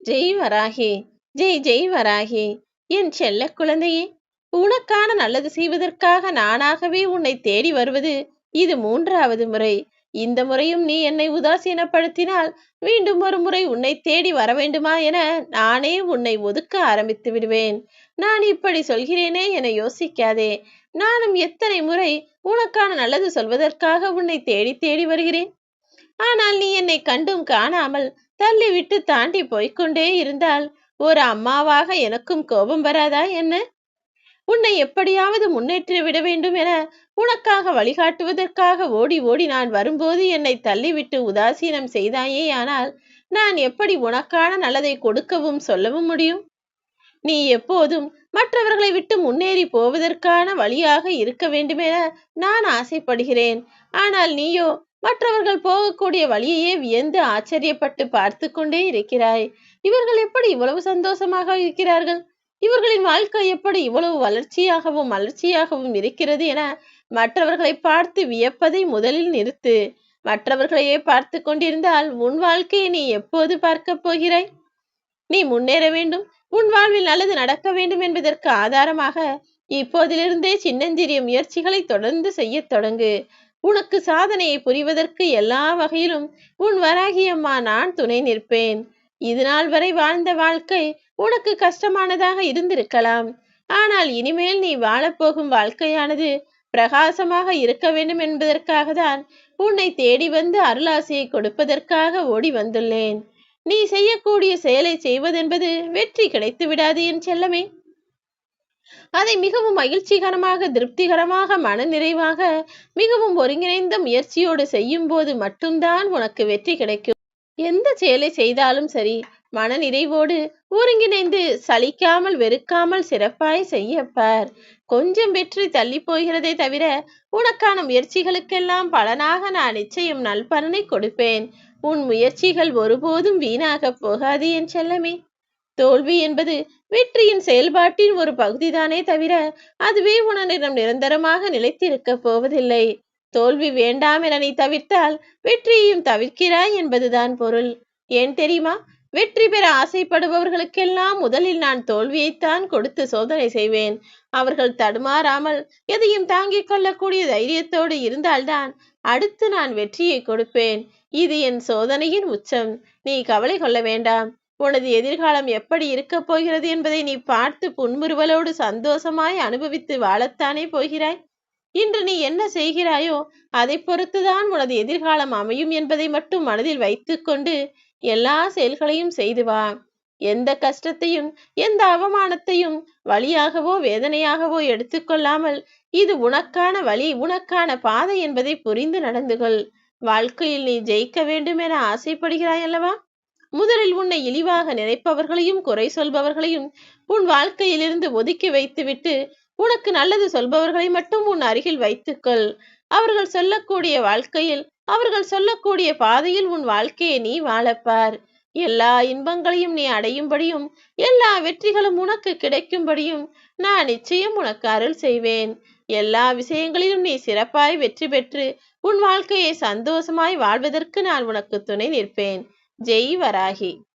ஜெய் வராகி, ஜெய் ஜெய் வராகி. என் செல்ல குழந்தையே, உனக்கான நல்லது செய்வதற்காக நானாகவே உன்னை தேடி வருவது இது 3வது முறை. இந்த முறையும் நீ என்னை உதாசீனப்படுத்தினால் மீண்டும் ஒரு முறை உன்னை தேடி வர வேண்டுமா என நானே உன்னை ஒதுக்க ஆரம்பித்து விடுவேன். நான் இப்படி சொல்கிறேனே என யோசிக்காதே. நானும் எத்தனை முறை உனக்கான நல்லது சொல்வதற்காக உன்னை தேடி தேடி வருகிறேன். ஆனால் நீ என்னை கண்டும் காணாமல் தள்ளிவிட்டு தாண்டி போய்க்கொண்டே இருந்தால் ஒரு அம்மாவாக எனக்கும் கோபம் வராதா என்ன? உன்னை எப்படியாவது முன்னேற்றி விட வேண்டும் என உனக்காக வழிகாட்டுவதற்காக ஓடி ஓடி நான் வரும்போது என்னை தள்ளிவிட்டு உதாசீனம் செய்தாயே. ஆனால் நான் எப்படி உனக்கான நல்லதை கொடுக்கவும் சொல்லவும் முடியும்? நீ எப்போதும் மற்றவர்களை விட்டு முன்னேறி போவதற்கான வழியாக இருக்க வேண்டுமென நான் ஆசைப்படுகிறேன். ஆனால் நீயோ மற்றவர்கள் போகக்கூடிய வழியையே வியந்து ஆச்சரியப்பட்டு பார்த்து கொண்டே இருக்கிறாய். இவர்கள் எப்படி இவ்வளவு சந்தோஷமாக இருக்கிறார்கள்? இவர்களின் வாழ்க்கை எப்படி இவ்வளவு வளர்ச்சியாகவும் மலர்ச்சியாகவும் இருக்கிறது என மற்றவர்களை பார்த்து வியப்பதை முதலில் நிறுத்து. மற்றவர்களையே பார்த்து கொண்டிருந்தால் உன் வாழ்க்கையை நீ எப்போது பார்க்க போகிறாய்? நீ முன்னேற வேண்டும், உன் வாழ்வில் நல்லது நடக்க வேண்டும் என்பதற்கு ஆதாரமாக இப்போதிலிருந்தே சின்னஞ்சிறிய முயற்சிகளை தொடர்ந்து செய்ய தொடங்கு. உனக்கு சாதனையை புரிவதற்கு எல்லா வகையிலும் உன் வராகி அம்மா நான் துணை நிற்பேன். இது நாள் வரை வாழ்ந்த வாழ்க்கை உனக்கு கஷ்டமானதாக இருந்திருக்கலாம். ஆனால் இனிமேல் நீ வாழப்போகும் வாழ்க்கையானது பிரகாசமாக இருக்க வேண்டும் என்பதற்காக தான் உன்னை தேடி வந்து அருளாசியை கொடுப்பதற்காக ஓடி வந்துள்ளேன். நீ செய்யக்கூடிய செயலை செய்வதென்பது வெற்றி கிடைத்து விடாது என் செல்லமே. அதை மிகவும் மகிழ்ச்சிகரமாக, திருப்திகரமாக, மன நிறைவாக, மிகவும் ஒருங்கிணைந்த முயற்சியோடு செய்யும் போது மட்டும்தான் உனக்கு வெற்றி கிடைக்கும். எந்த செயலை செய்தாலும் சரி, மன நிறைவோடு ஒருங்கிணைந்து சலிக்காமல் வெறுக்காமல் சிறப்பாய் செய்யப்பார். கொஞ்சம் வெற்றி தள்ளி போகிறதே தவிர உனக்கான முயற்சிகளுக்கெல்லாம் பலனாக நான் நிச்சயம் நல்பலனை கொடுப்பேன். உன் முயற்சிகள் ஒருபோதும் வீணாக போகாது என் செல்லமே. தோல்வி என்பது வெற்றியின் செயல்பாட்டின் ஒரு பகுதிதானே தவிர அதுவே உன்னிடம் நிரந்தரமாக நிலைத்திருக்க போவதில்லை. தோல்வி வேண்டாம் என நீ தவிர்த்தால் வெற்றியையும் தவிர்க்கிறாய் என்பதுதான் பொருள். ஏன் தெரியுமா? வெற்றி பெற ஆசைப்படுபவர்களுக்கெல்லாம் முதலில் நான் தோல்வியைத்தான் கொடுத்து சோதனை செய்வேன். அவர்கள் தடுமாறாமல் எதையும் தாங்கிக் கொள்ளக்கூடிய தைரியத்தோடு இருந்தால்தான் அடுத்து நான் வெற்றியை கொடுப்பேன். இது என் சோதனையின் உச்சம். நீ கவலை கொள்ள வேண்டாம். உனது எதிர்காலம் எப்படி இருக்கப் போகிறது என்பதை நீ பார்த்து புன்முறுவலோடு சந்தோஷமாய் அனுபவித்து வாழத்தானே போகிறாய். இன்று நீ என்ன செய்கிறாயோ அதை பொறுத்துதான் உனது எதிர்காலம் அமையும் என்பதை மட்டும் மனதில் வைத்துக்கொண்டு எல்லா செயல்களையும் செய்து வா. எந்த கஷ்டத்தையும் எந்த அவமானத்தையும் வலியாகவோ வேதனையாகவோ எடுத்துக்கொள்ளாமல் இது உனக்கான வழி, உனக்கான பாதை என்பதை புரிந்து நடந்து கொள். வாழ்க்கையில் நீ ஜெயிக்க வேண்டும் என ஆசைப்படுகிறாய் அல்லவா? முதலில் உன்னை இழிவாக நினைப்பவர்களையும் குறை சொல்பவர்களையும் உன் வாழ்க்கையிலிருந்து ஒதுக்கி வைத்துவிட்டு உனக்கு நல்லது சொல்பவர்களை மட்டும் உன் அருகில் வைத்துக்கொள். அவர்கள் சொல்லக்கூடிய வாழ்க்கையில், அவர்கள் சொல்லக்கூடிய பாதையில் உன் வாழ்க்கையை நீ வாழப்பார். எல்லா இன்பங்களையும் நீ அடையும்படியும் எல்லா வெற்றிகளும் உனக்கு கிடைக்கும்படியும் நான் நிச்சயம் உனக்கு அருள் செய்வேன். எல்லா விஷயங்களிலும் நீ சிறப்பாய் வெற்றி பெற்று உன் வாழ்க்கையை சந்தோஷமாய் வாழ்வதற்கு நான் உனக்கு துணை நிற்பேன். ஜெய் வராகி.